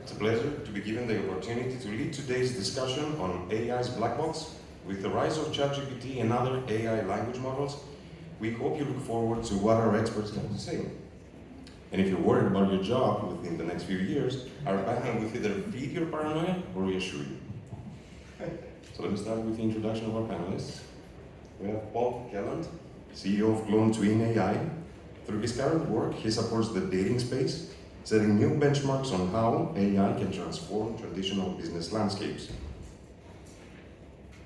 It's a pleasure to be given the opportunity to lead today's discussion on AI's black box. With the rise of ChatGPT and other AI language models, we hope you look forward to what our experts have to say. And if you're worried about your job within the next few years, our panel will either feed your paranoia or reassure you. So let me start with the introduction of our panelists. We have Paul Kelland, CEO of Clone Twin AI. Through his current work, he supports the dating space, setting new benchmarks on how AI can transform traditional business landscapes.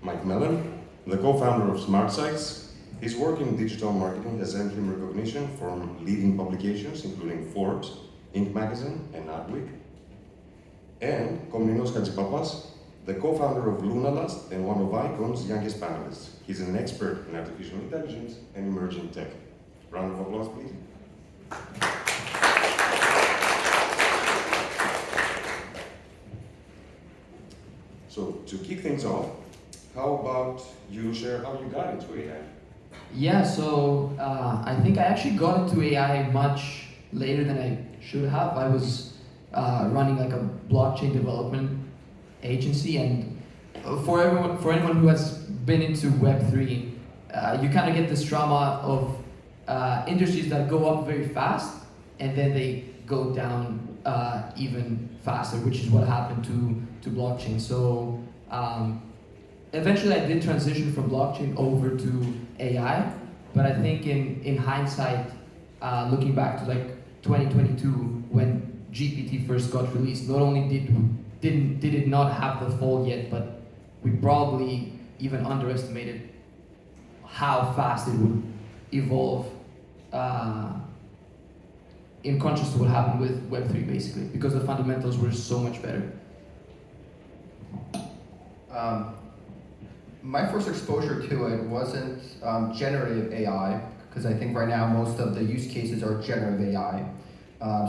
Mike Mellon, the co-founder of Smart Sites. His work in digital marketing has earned him recognition from leading publications including Forbes, Inc. Magazine, and Adweek. And Komninos Hadjipapas, the co-founder of Lunalast and one of ICON's youngest panelists. He's an expert in artificial intelligence and emerging tech. Round of applause, please. So, to kick things off, how about you share how you got into AI? Yeah, so I think I actually got into AI much later than I should have. I was running like a blockchain development agency, and for anyone who has been into Web3, you kind of get this trauma of industries that go up very fast and then they go down even faster, which is what happened to blockchain. So eventually I did transition from blockchain over to AI, but I think in hindsight, looking back to like 2022 when GPT first got released, not only did it not have the fall yet, but we probably even underestimated how fast it would evolve in contrast to what happened with Web3 basically, because the fundamentals were so much better. My first exposure to it wasn't generative AI, because I think right now most of the use cases are generative AI.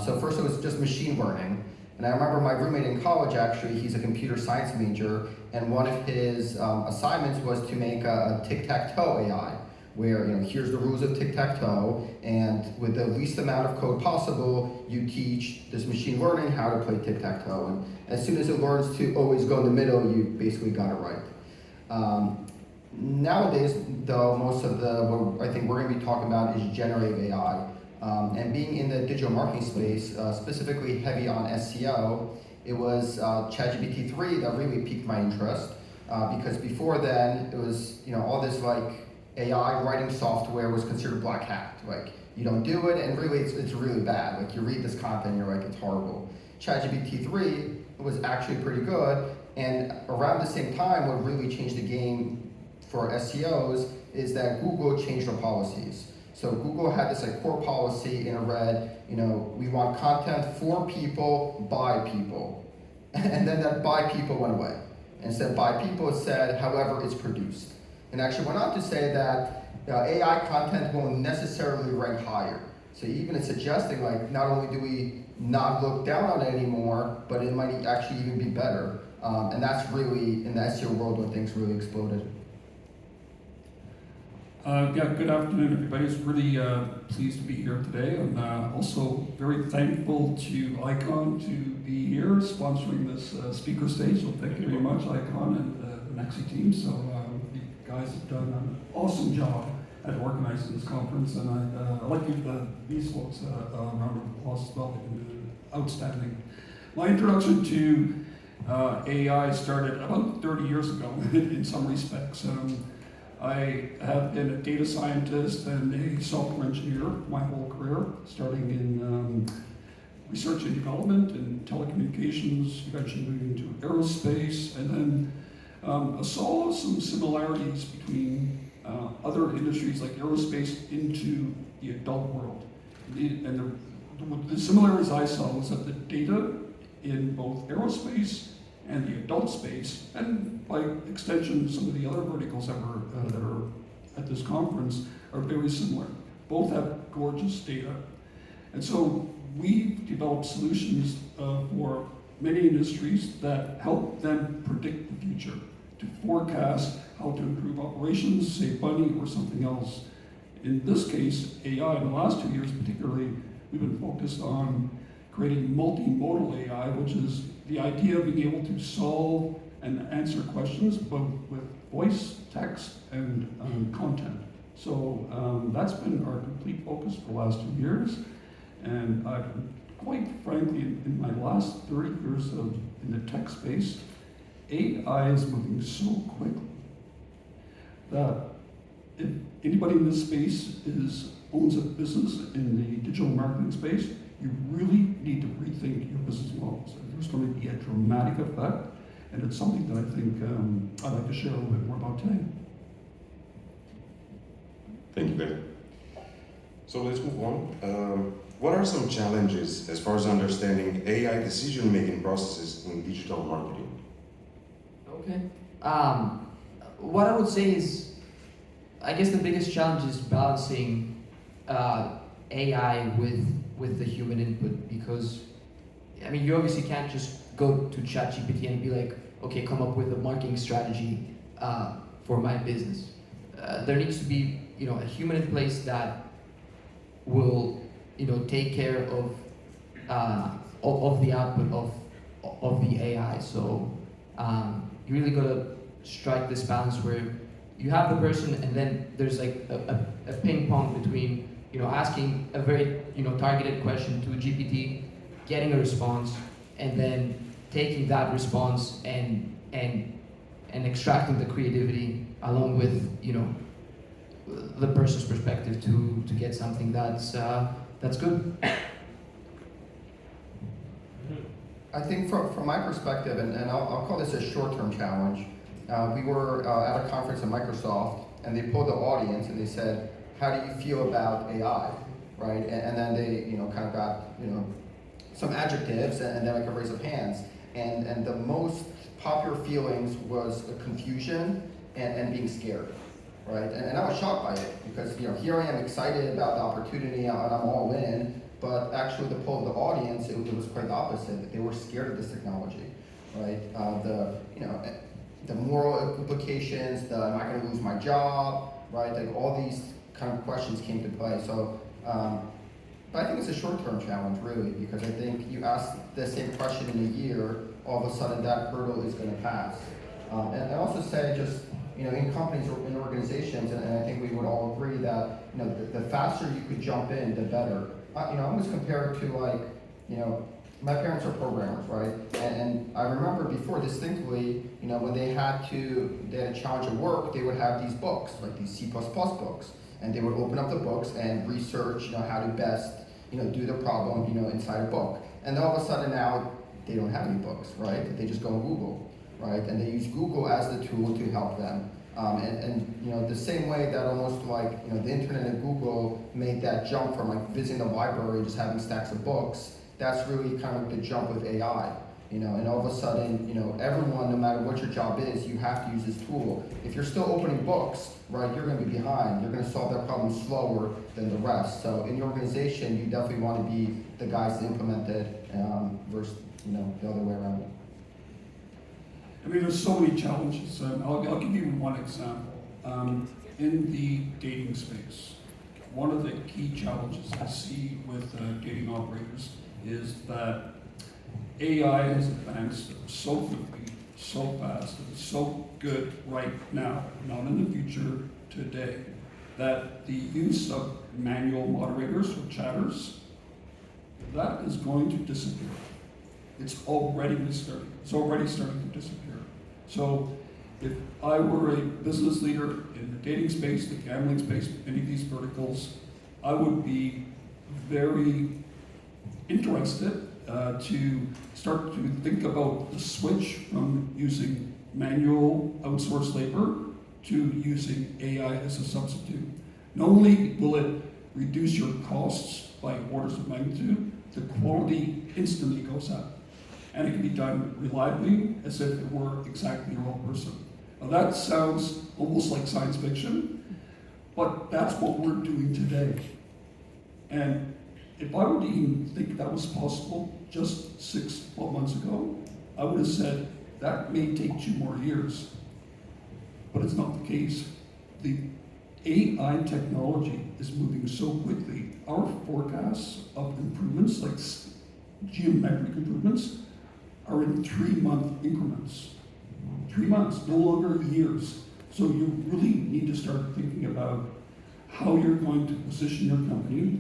So first it was just machine learning. And I remember my roommate in college, actually, he's a computer science major, and one of his assignments was to make a tic-tac-toe AI, where here's the rules of tic-tac-toe, and with the least amount of code possible, you teach this machine learning how to play tic-tac-toe. And as soon as it learns to always go in the middle, you basically got it right. Nowadays, though, most of what I think we're going to be talking about is generative AI. And being in the digital marketing space, specifically heavy on SEO, it was ChatGPT 3 that really piqued my interest, because before then, it was all this like AI writing software was considered black hat. Like, you don't do it, and really it's really bad. Like, you read this content, you're like, it's horrible. ChatGPT 3 was actually pretty good, and around the same time, what really changed the game for SEOs is that Google changed their policies. So Google had this like core policy, and it read, we want content for people, by people. And then that by people went away. Instead of by people, it said, however it's produced. And actually went on to say that AI content won't necessarily rank higher. So even it's suggesting like, not only do we not look down on it anymore, but it might actually even be better. And that's really, in the SEO world, when things really exploded. Yeah, good afternoon, everybody. It's really pleased to be here today. I'm also very thankful to ICON to be here sponsoring this speaker stage. So thank you very much, ICON and the Nexi team. So you guys have done an awesome job at organizing this conference, and I'd like to give these folks a round of applause as well. They've been doing outstanding. My introduction to AI started about 30 years ago in some respects. I have been a data scientist and a software engineer my whole career, starting in research and development and telecommunications, eventually moving into aerospace, and then I saw some similarities between other industries like aerospace into the adult world. And the similarities I saw was that the data in both aerospace and the adult space, and by extension, some of the other verticals that are at this conference are very similar. Both have gorgeous data. And so we've developed solutions for many industries that help them predict the future, to forecast how to improve operations, save money, or something else. In this case, AI, in the last 2 years particularly, we've been focused on creating multimodal AI, which is the idea of being able to solve and answer questions both with voice, text, and content. So that's been our complete focus for the last 2 years. And quite frankly, in my last 30 years in the tech space, AI is moving so quickly that if anybody in this space owns a business in the digital marketing space, you really need to rethink your business models. There's going to be a dramatic effect, and it's something that I think I'd like to share a little bit more about today. Thank you, Ben. So let's move on. What are some challenges as far as understanding AI decision-making processes in digital marketing? Okay. What I would say is, I guess the biggest challenge is balancing AI with the human input, because I mean, you obviously can't just go to ChatGPT and be like, okay, come up with a marketing strategy for my business. There needs to be, a human in place that will, take care of the output of the AI. So you really gotta strike this balance where you have the person, and then there's like a ping pong between, asking a very, targeted question to a GPT, getting a response, and then taking that response and extracting the creativity along with, the person's perspective to get something that's good. I think from my perspective, and I'll call this a short-term challenge, we were at a conference at Microsoft, and they pulled the audience and they said, how do you feel about AI, right? And then they, kind of got, some adjectives, and then I could raise up hands. And the most popular feelings was confusion and being scared, right? And I was shocked by it, because, here I am excited about the opportunity, and I'm all in, but actually the poll of the audience, it was quite the opposite. They were scared of this technology, right? The moral implications, am I going to lose my job, right? Like all these kind of questions came to play. So, but I think it's a short-term challenge, really, because I think you ask the same question in a year, all of a sudden that hurdle is going to pass. And I also say just, in companies or in organizations, and I think we would all agree that, the faster you could jump in, the better. I always compare it to like, my parents are programmers, right? And I remember before distinctly, when they had a challenge at work, they would have these books, like these C++ books. And they would open up the books and research, how to best, do the problem, inside a book. And then all of a sudden now, they don't have any books, right? They just go on Google, right? And they use Google as the tool to help them. The same way that almost like, the internet and Google made that jump from like visiting the library and just having stacks of books, that's really kind of the jump with AI. And all of a sudden, everyone, no matter what your job is, you have to use this tool. If you're still opening books, right, you're going to be behind. You're going to solve that problem slower than the rest. So in your organization, you definitely want to be the guys to implement it versus, the other way around. I mean, there's so many challenges. I'll give you one example. In the dating space, one of the key challenges I see with dating operators is that AI has advanced so quickly, so fast, and so good right now, not in the future, today, that the use of manual moderators or chatters, that is going to disappear. It's already starting. It's already starting to disappear. So if I were a business leader in the dating space, the gambling space, any of these verticals, I would be very interested to start to think about the switch from using manual outsourced labor to using AI as a substitute. Not only will it reduce your costs by orders of magnitude, the quality instantly goes up. And it can be done reliably as if it were exactly your own person. Now that sounds almost like science fiction, but that's what we're doing today. And if I were to even think that was possible just 12 months ago, I would have said that may take 2 more years. But it's not the case. The AI technology is moving so quickly. Our forecasts of improvements, like geometric improvements, are are in 3-month increments. 3 months, no longer years. So you really need to start thinking about how you're going to position your company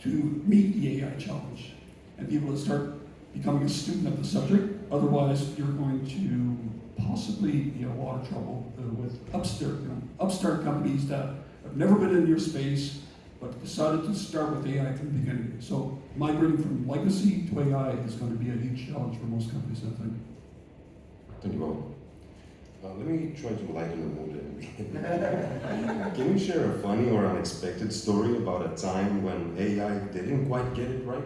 to meet the AI challenge and be able to start becoming a student of the subject. Otherwise, you're going to possibly be in a lot of trouble with upstart companies that have never been in your space but decided to start with AI from the beginning. So migrating from legacy to AI is going to be a huge challenge for most companies, I think. Thank you, Bob. Let me try to lighten the mood. Can you share a funny or unexpected story about a time when AI didn't quite get it right?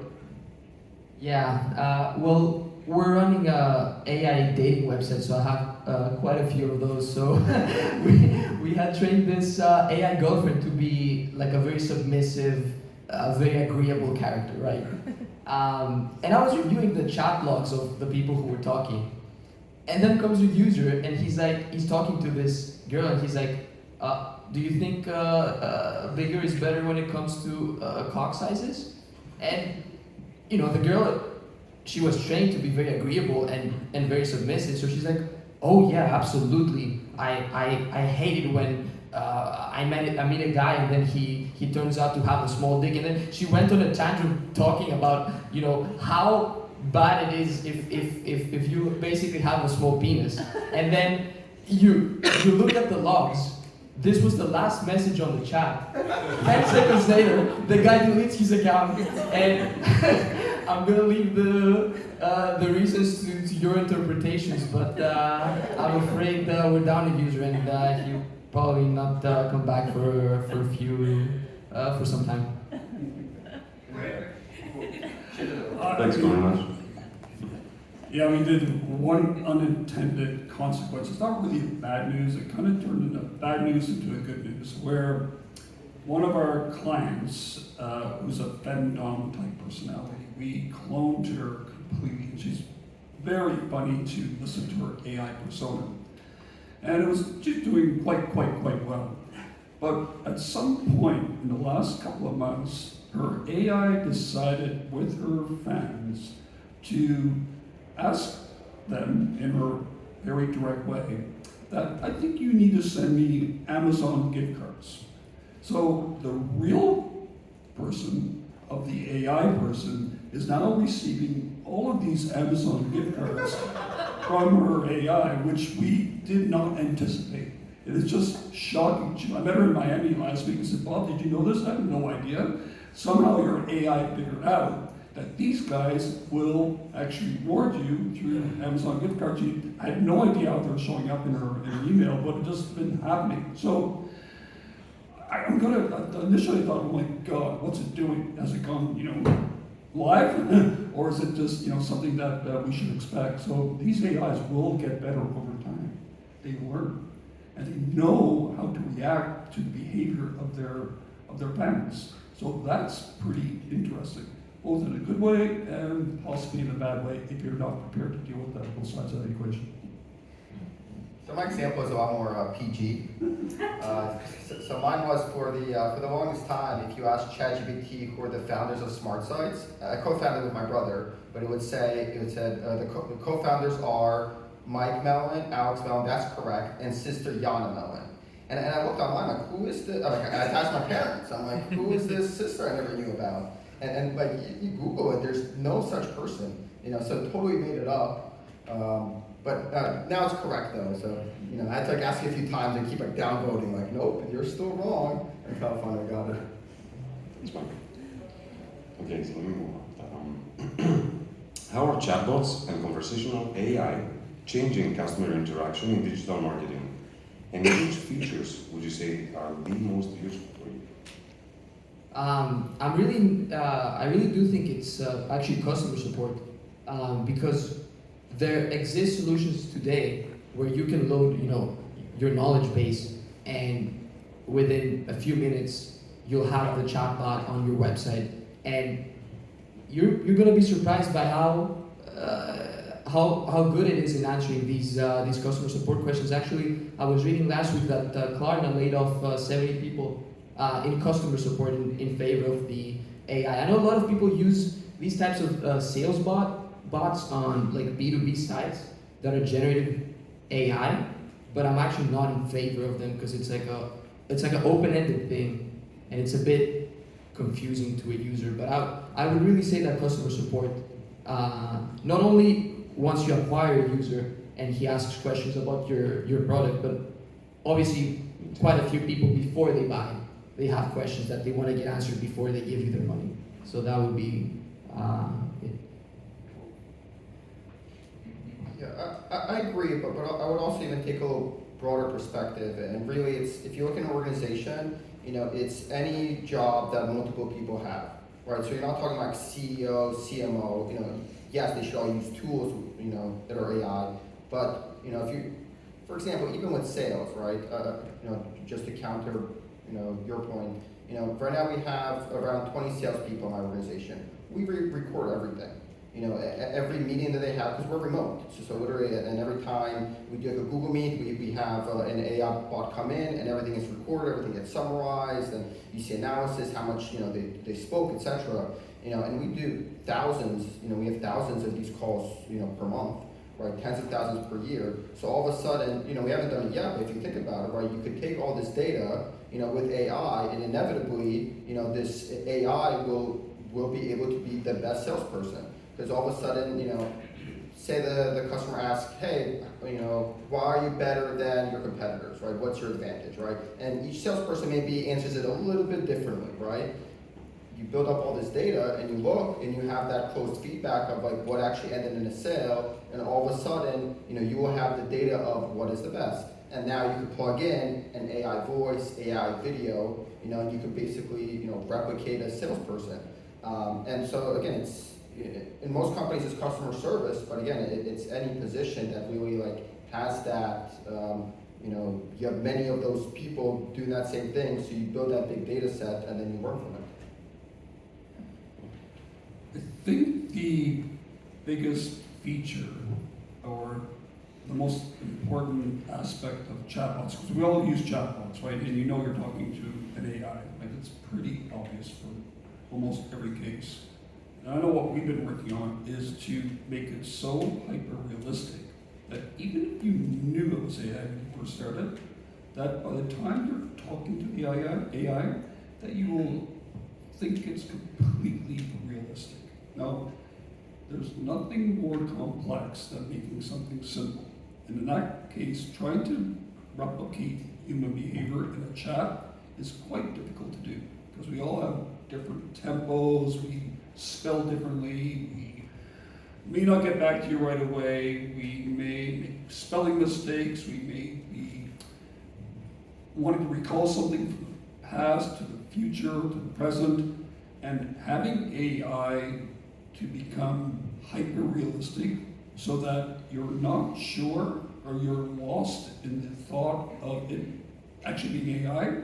Yeah, well, we're running a AI dating website, so I have quite a few of those. So we had trained this AI girlfriend to be like a very submissive, very agreeable character, right? And I was reviewing the chat logs of the people who were talking. And then comes a user, and he's talking to this girl, and he's like, do you think bigger is better when it comes to cock sizes? And, the girl, she was trained to be very agreeable and very submissive, so she's like, oh yeah, absolutely. I hate it when I meet a guy and then he turns out to have a small dick, and then she went on a tangent talking about, how bad it is if you basically have a small penis. And then you look at the logs. This was the last message on the chat. 10 seconds later, the guy deletes his account, and I'm gonna leave the reasons to your interpretations, but I'm afraid we're down a user, and he'll probably not come back for some time. Thanks very much. Yeah, we did one unintended consequence. It's not really bad news. It kind of turned into bad news into a good news, where one of our clients, who's a femdom type personality, we cloned her completely. And she's very funny to listen to her AI persona. And she's doing quite well. But at some point in the last couple of months, her AI decided with her fans to ask them in her very direct way that I think you need to send me Amazon gift cards. So the real person of the AI person is now receiving all of these Amazon gift cards from her AI, which we did not anticipate. It is just shocking. I met her in Miami last week and said, Bob, did you know this? I had no idea. Somehow your AI figured out that these guys will actually reward you through Amazon gift cards. I had no idea how they were showing up in her email, but it just been happening. So initially I thought, oh my God, what's it doing? Has it gone, live? Or is it just, something that we should expect? So these AIs will get better over time. They learn. And they know how to react to the behavior of their parents. So that's pretty interesting, both in a good way and possibly in a bad way if you're not prepared to deal with both sides of the equation. So my example is a lot more PG. So mine was for the longest time, if you ask ChatGPT who are the founders of smart sites, I co-founded with my brother, but it said the co-founders are Mike Mellon, Alex Mellon, that's correct, and sister Yana Mellon. And I looked online, like, who is this? I asked my parents, I'm like, who is this sister I never knew about? And like, you Google it, there's no such person, so totally made it up. But now it's correct though, so, I had to ask you a few times and keep downvoting, like, nope, you're still wrong, and finally got it. That's fine. Okay, so let me move on. How are chatbots and conversational AI changing customer interaction in digital marketing? And which features would you say are the most useful for you? I really do think it's actually customer support, because there exist solutions today where you can load, your knowledge base, and within a few minutes you'll have the chatbot on your website, and you're gonna be surprised by how good it is in answering these customer support questions. Actually, I was reading last week that Klarna laid off 70 people in customer support in favor of the AI. I know a lot of people use these types of sales bots on like B2B sites that are generative AI, but I'm actually not in favor of them because it's like an open-ended thing, and it's a bit confusing to a user. But I would really say that customer support, not only once you acquire a user and he asks questions about your product, but obviously quite a few people before they buy, they have questions that they want to get answered before they give you their money. So that would be it. Yeah, I agree, but I would also even take a little broader perspective, and really it's, if you look at an organization, it's any job that multiple people have, right? So you're not talking like CEO, CMO, yes, they should all use tools, that are AI, but, if you, for example, even with sales, right, just to counter, your point, right now we have around 20 salespeople in my organization. We record everything. Every meeting that they have, because we're remote. So literally, and every time we do like a Google Meet, we have an AI bot come in, and everything is recorded, everything gets summarized, and you see analysis, how much they spoke, etc. And we do thousands. We have thousands of these calls, per month, right? Tens of thousands per year. So all of a sudden, we haven't done it yet, but if you think about it, right, you could take all this data, with AI, and inevitably, this AI will be able to be the best salesperson. Because all of a sudden, say the customer asks, hey, why are you better than your competitors, right? What's your advantage, right? And each salesperson maybe answers it a little bit differently, right? You build up all this data and you look and you have that closed feedback of like what actually ended in a sale, and all of a sudden, you will have the data of what is the best. And now you can plug in an AI voice, AI video, and you can basically, replicate a salesperson. And so again, in most companies it's customer service, but again, it's any position that really like has that, you have many of those people doing that same thing, so you build that big data set and then you work from it. I think the biggest feature or the most important aspect of chatbots, because we all use chatbots, right? And you're talking to an AI, right? It's pretty obvious for almost every case. And I know what we've been working on is to make it so hyper-realistic that even if you knew it was AI when you first started, that by the time you're talking to the AI, that you will think it's completely realistic. Now, there's nothing more complex than making something simple. And in that case, trying to replicate human behavior in a chat is quite difficult to do, because we all have different tempos, we spell differently, we may not get back to you right away, we may make spelling mistakes, we may be wanting to recall something from the past to the future to the present, and having AI to become hyper-realistic so that you're not sure or you're lost in the thought of it actually being AI,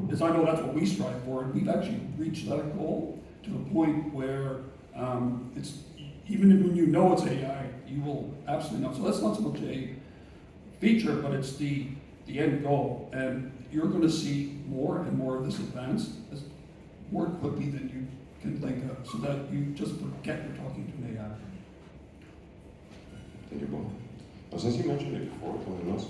because I know that's what we strive for, and we've actually reached that goal to the point where it's, even if when you know it's AI, you will absolutely not. So that's not so much a feature, but it's the end goal. And you're going to see more and more of this advance more quickly than you can think of, so that you just forget you're talking to an AI. Thank you, Bob. Now, since you mentioned it before, something else,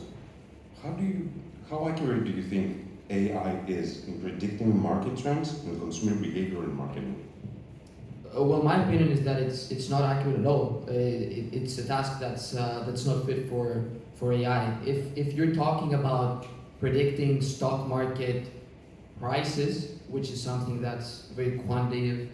how accurate do you think AI is in predicting market trends and consumer behavior in marketing? Well, my opinion is that it's not accurate at all. It's a task that's not fit for AI. If you're talking about predicting stock market prices, which is something that's very quantitative,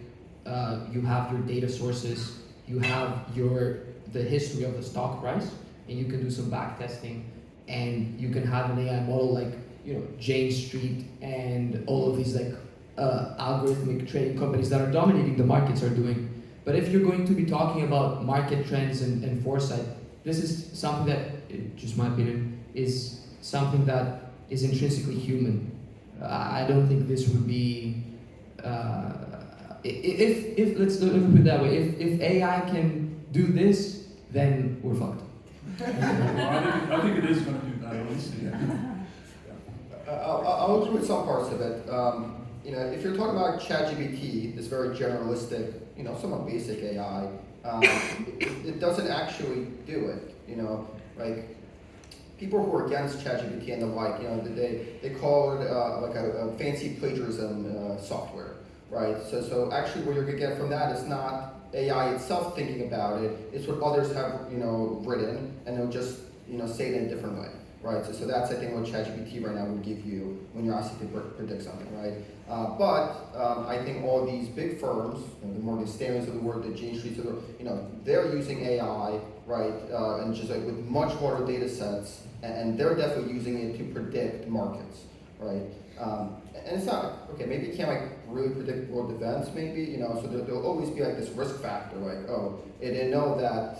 you have your data sources, you have the history of the stock price, and you can do some back testing, and you can have an AI model like Jane Street and all of these like algorithmic trading companies that are dominating the markets are doing. But if you're going to be talking about market trends and foresight, this is something that, just my opinion, is something that is intrinsically human. I don't think this would be, if let's put it that way, if AI can do this, then we're fucked. Well, I think it is going to do that, at least. I'll agree with some parts of it. If you're talking about ChatGPT, this very generalistic, somewhat basic AI, it doesn't actually do it. Like people who are against ChatGPT and the like, they call it like a fancy plagiarism software, right? So actually, what you're gonna get from that is not AI itself thinking about it; it's what others have, written, and they'll just, say it in a different way, right? So that's I think what ChatGPT right now would give you when you're asked to predict something, right? But I think all these big firms, the Morgan Stanleys of the world, the Jane Streets of the world, they're using AI, right, and just like with much larger data sets, and they're definitely using it to predict markets, right? And it's not, okay, maybe you can't like really predict world events, maybe, so there'll always be like this risk factor, like, oh, it didn't know that,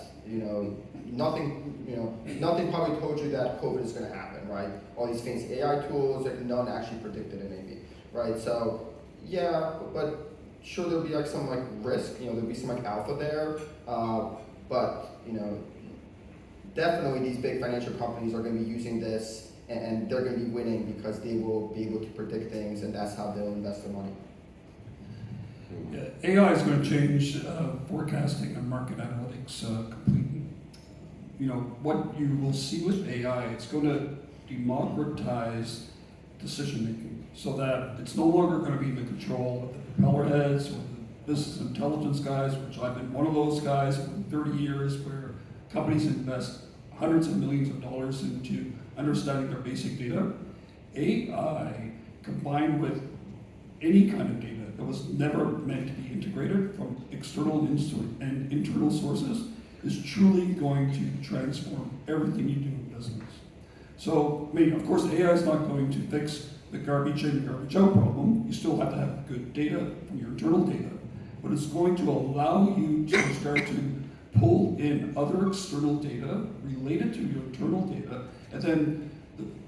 nothing probably told you that COVID is gonna happen, right? All these fancy AI tools, like none actually predicted it maybe, right? So, yeah, but sure there'll be like some like risk, there'll be some like alpha there, but, definitely these big financial companies are going to be using this, and they're going to be winning because they will be able to predict things, and that's how they'll invest their money. Yeah, AI is going to change forecasting and market analytics completely. What you will see with AI, it's going to democratize decision making so that it's no longer going to be in the control of the propeller heads or the business intelligence guys, which I've been one of those guys for 30 years, where companies invest hundreds of millions of dollars into understanding their basic data. AI combined with any kind of data that was never meant to be integrated from external and internal sources is truly going to transform everything you do in business. So, of course, AI is not going to fix the garbage in, garbage out problem. You still have to have good data from your internal data, but it's going to allow you to start to pull in other external data related to your internal data, and then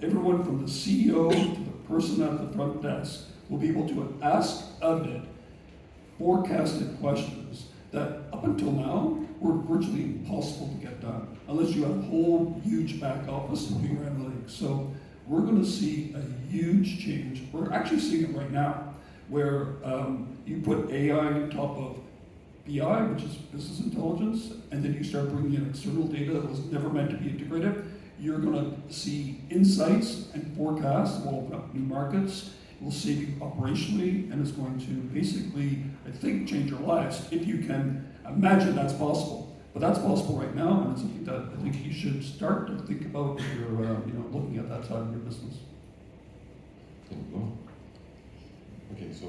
everyone from the CEO to the person at the front desk will be able to ask of it forecasted questions that up until now were virtually impossible to get done unless you have a whole huge back office to do your analytics. So we're going to see a huge change. We're actually seeing it right now where you put AI on top of BI, which is business intelligence, and then you start bringing in external data that was never meant to be integrated. You're going to see insights and forecasts that will open up new markets. It will save you operationally, and it's going to basically, I think, change your lives if you can imagine that's possible. But that's possible right now, and it's something that I think you should start to think about if you're looking at that side of your business. Okay, so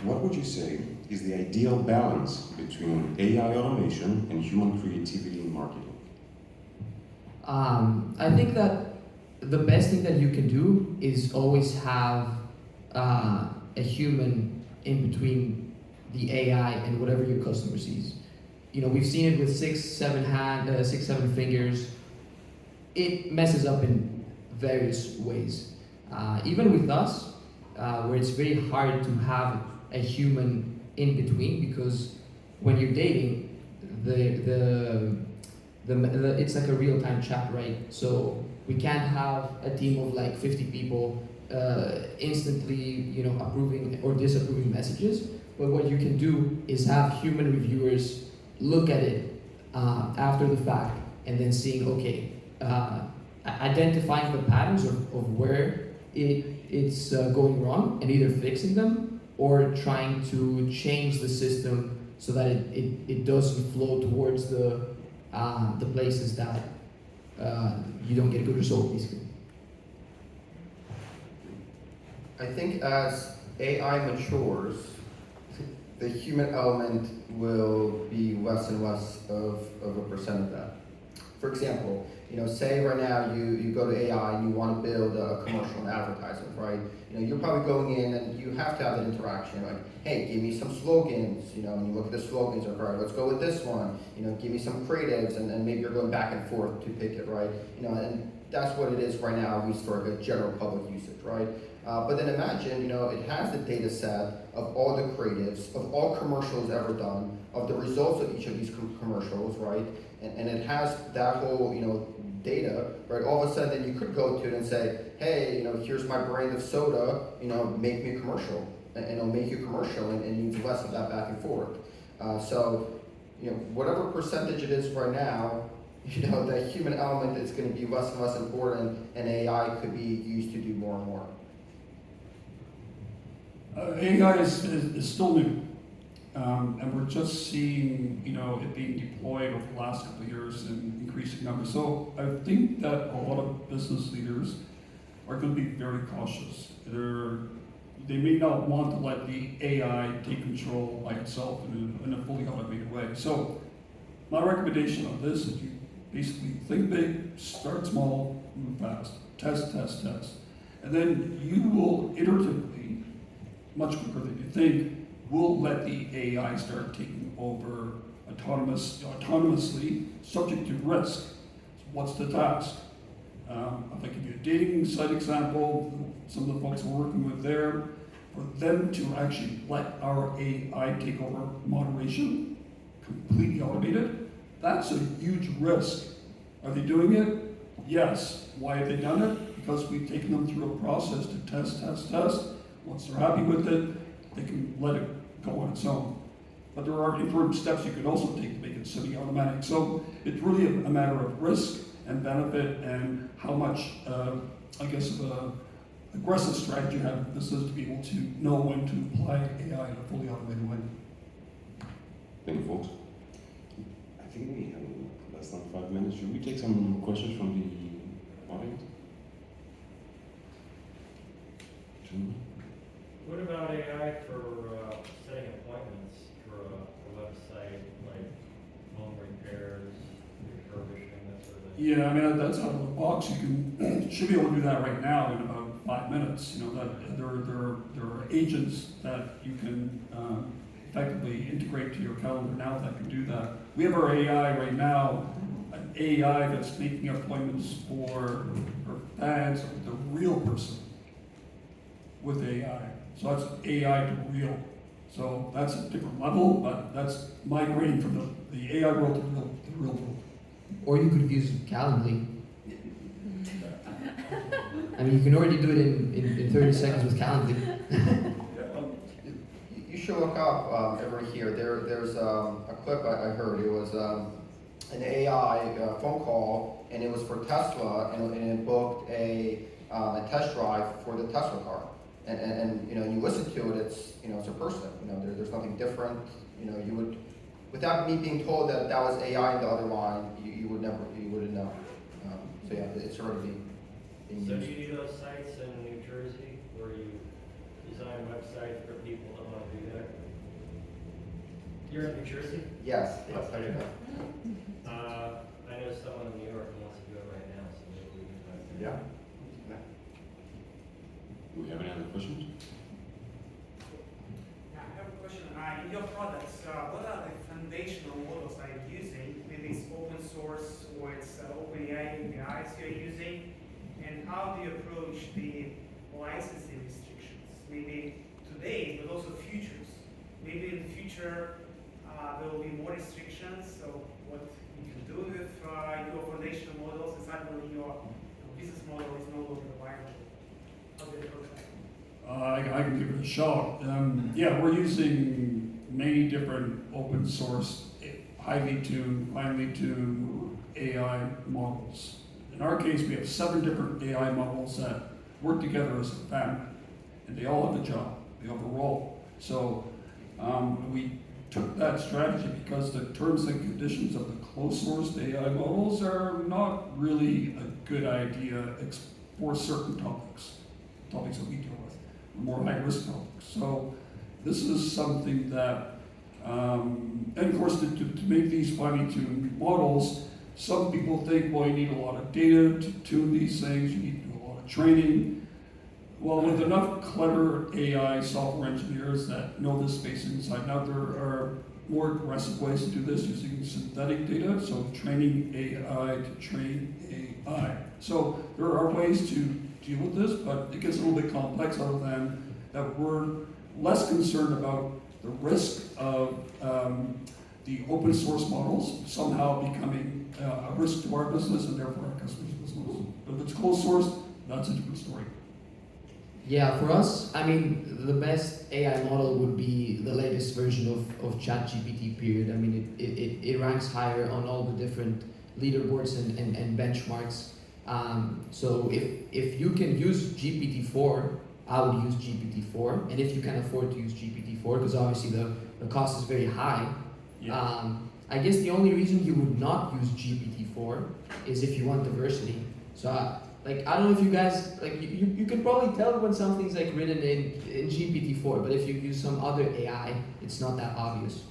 what would you say is the ideal balance between AI automation and human creativity in marketing? I think that the best thing that you can do is always have a human in between the AI and whatever your customer sees. We've seen it with six, seven fingers. It messes up in various ways. Even with us, where it's very hard to have a human in between, because when you're dating, it's like a real-time chat, right? So we can't have a team of like 50 people instantly, approving or disapproving messages. But what you can do is have human reviewers look at it after the fact, and then seeing, okay, identifying the patterns of where it's going wrong, and either fixing them or trying to change the system so that it doesn't flow towards the places that you don't get a good result, basically. I think as AI matures, the human element will be less and less of a percent of that. For example, say right now you go to AI and you want to build a commercial, an advertisement, right? You're probably going in and you have to have that interaction, like, hey, give me some slogans, and you look at the slogans, like, all right, let's go with this one, give me some creatives, and maybe you're going back and forth to pick it, right? And that's what it is right now, at least for a general public usage, right? But then imagine, it has the data set of all the creatives, of all commercials ever done, of the results of each of these commercials, right? And it has that whole, data, right? All of a sudden, you could go to it and say, hey, here's my brand of soda, make me a commercial, and it'll make you a commercial, and needs less of that back and forth. So, whatever percentage it is right now, the human element is going to be less and less important, and AI could be used to do more and more. AI is still new, and we're just seeing it being deployed over the last couple of years in increasing numbers. So I think that a lot of business leaders are going to be very cautious. They may not want to let the AI take control by itself in a fully automated way. So my recommendation on this is you basically think big, start small, move fast, test, test, test. And then you will iteratively, much quicker than you think, will let the AI start taking over autonomously, subject to risk. So what's the task? If I give you a dating site example, some of the folks we're working with there, for them to actually let our AI take over moderation, completely automated, that's a huge risk. Are they doing it? Yes. Why have they done it? Because we've taken them through a process to test, test, test. Once they're happy with it, they can let it go on its own. But there are important steps you can also take to make it semi-automatic. So it's really a matter of risk and benefit and how much, aggressive strategy you have in business to be able to know when to apply AI in a fully automated way. Thank you, folks. I think we have less than 5 minutes. Should we take some questions from the audience? What about AI for setting appointments for a website, like home repairs, refurbishing, that sort of thing? Yeah, I mean, that's out of the box. You should be able to do that right now in about 5 minutes. That there are agents that you can effectively integrate to your calendar now that can do that. We have our AI right now, an AI that's making appointments for fans of the real person with AI. So that's AI to real. So that's a different level, but that's migrating from the AI world to the real world. Or you could use Calendly. I mean, you can already do it in 30 seconds with Calendly. You should look up over here. There's a clip I heard. It was an AI phone call, and it was for Tesla, and it booked a test drive for the Tesla car. And you listen to it, it's a person. There's nothing different. You would, without me being told that was AI in the other line, you wouldn't know. So yeah, it's already being So used. do you do those sites in New Jersey where you design websites for people that want to do that? You're in New Jersey? Yes, I do know. I know someone in New York who wants to do it right now, so maybe we can talk to them. Yeah. Do we have any other questions? Yeah, I have a question. In your products, what are the foundational models are you using? Maybe it's open source or it's OpenAI APIs you're using. And how do you approach the licensing restrictions? Maybe today, but also futures. Maybe in the future, there will be more restrictions. So what you can do with your foundational models and suddenly your business model is no longer viable. How do you approach that? I can give it a shot. Yeah, we're using many different open source, highly tuned, finely tuned AI models. In our case, we have 7 different AI models that work together as a family, and they all have a job, they have a role. So we took that strategy because the terms and conditions of the closed-sourced AI models are not really a good idea for certain topics that we deal with, more high-risk topics. So this is something that, and of course, to make these finely tuned models, some people think, well, you need a lot of data to tune these things, you need to do a lot of training. Well, with enough clever AI software engineers that know this space inside and out, there are more aggressive ways to do this using synthetic data, so training AI to train AI. So there are ways to deal with this, but it gets a little bit complex other than that we're less concerned about the risk of the open source models somehow becoming a risk to our business and therefore our customers' business. But if it's closed source, that's a different story. Yeah, for us, I mean, the best AI model would be the latest version of ChatGPT, period. I mean, it ranks higher on all the different leaderboards and benchmarks. So if you can use GPT-4, I would use GPT-4. And if you can afford to use GPT-4, because obviously the cost is very high, I guess the only reason you would not use GPT-4 is if you want diversity. So like, I don't know if you guys, like, you can probably tell when something's like written in GPT-4, but if you use some other AI, it's not that obvious.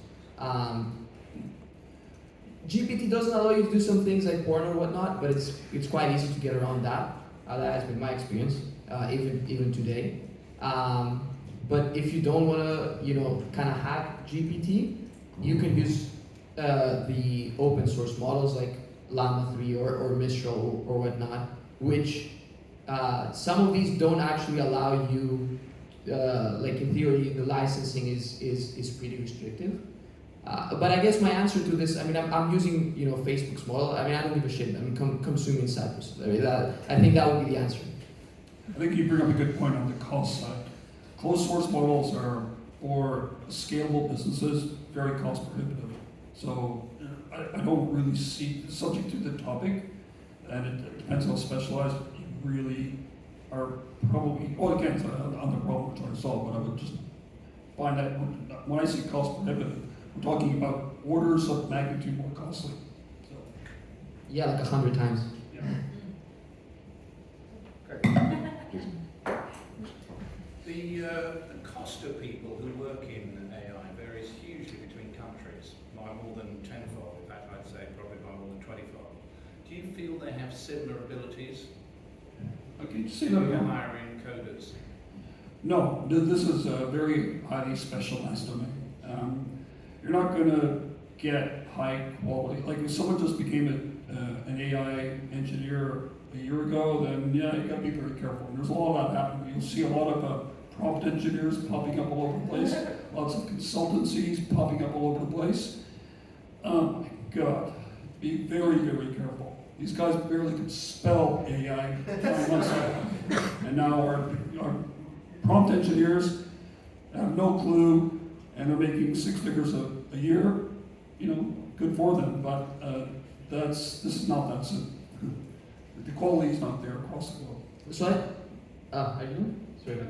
GPT doesn't allow you to do some things like porn or whatnot, but it's quite easy to get around that. That has been my experience, even today. But if you don't want to, kind of hack GPT, you can use the open source models like Llama 3 or Mistral or whatnot, which some of these don't actually allow you, like in theory, the licensing is pretty restrictive. But I guess my answer to this, I mean, I'm using Facebook's model. I mean, I don't give a shit. I mean, consume in Cyprus. I mean, I think that would be the answer. I think you bring up a good point on the cost side. Closed source models are, for scalable businesses, very cost prohibitive. So I don't really see, subject to the topic, and it depends how specialized you really are probably, well, again, it's on the problem we're trying to solve, but I would just find that when I say cost prohibitive, we're talking about orders of magnitude more costly. So, Yeah, like 100 times. yeah. The cost of people who work in AI varies hugely between countries, by more than tenfold. In fact, I'd say probably by more than 20-fold. Do you feel they have similar abilities? Okay, you say If that you're again. hiring coders? No, this is a very highly specialized domain. You're not going to get high quality. Like if someone just became an AI engineer a year ago, then yeah, you got to be very careful. And there's a lot of that happening. You'll see a lot of prompt engineers popping up all over the place, lots of consultancies popping up all over the place. Oh my God, be very, very careful. These guys barely could spell AI 5 months ago. And now our prompt engineers have no clue, and they're making 6 figures a year. Good for them, but this is not that simple. The quality is not there across the globe. So are you? Sorry.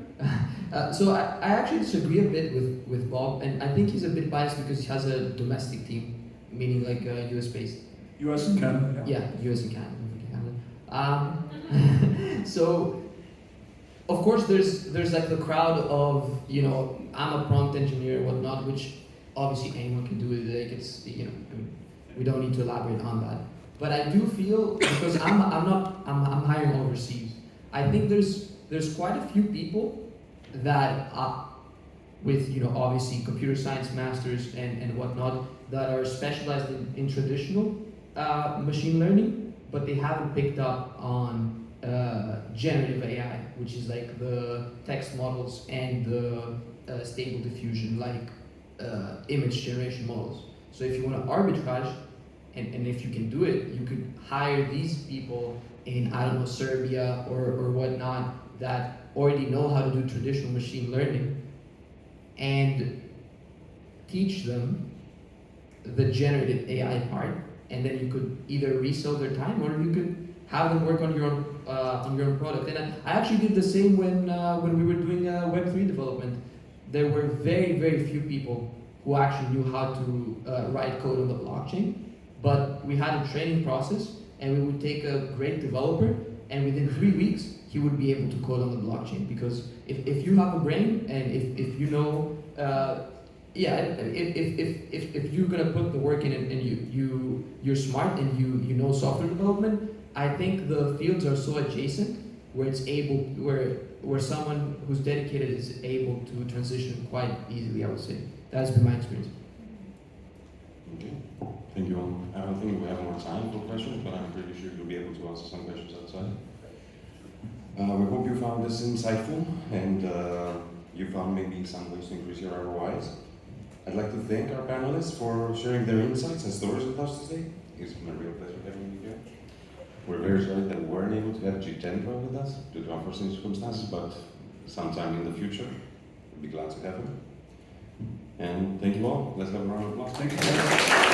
So I actually disagree a bit with Bob, and I think he's a bit biased because he has a domestic team, meaning like US based. US and Canada, yeah. Yeah, US and Canada. So of course there's like the crowd of I'm a prompt engineer and whatnot, which obviously anyone can do it. Like it's I mean, we don't need to elaborate on that. But I do feel, because I'm hiring overseas, I think there's quite a few people that with obviously computer science masters and whatnot that are specialized in traditional machine learning, but they haven't picked up on generative AI, which is like the text models and the stable diffusion, like image generation models. So if you want to arbitrage, and if you can do it, you could hire these people in, I don't know, Serbia or whatnot, that already know how to do traditional machine learning, and teach them the generative AI part, and then you could either resell their time or you could have them work on your own product. And I actually did the same when we were doing Web3 development. There were very, very few people who actually knew how to write code on the blockchain, but we had a training process, and we would take a great developer, and within 3 weeks he would be able to code on the blockchain. Because if you have a brain, and if you know, if you're gonna put the work in, and you're smart and you know software development, I think the fields are so adjacent where it's able where someone who's dedicated is able to transition quite easily. I would say that's been my experience. Okay, thank you all. I don't think we have more time for questions, but I'm pretty sure you'll be able to answer some questions outside. We hope you found this insightful, and you found maybe some ways to increase your ROIs. I'd like to thank our panelists for sharing their insights and stories with us today. It's been a real pleasure having you here. We're very sorry that we weren't able to have Jitendra with us due to unforeseen circumstances, but sometime in the future. We'd be glad to have him. And thank you all. Let's have a round of applause. Thank you.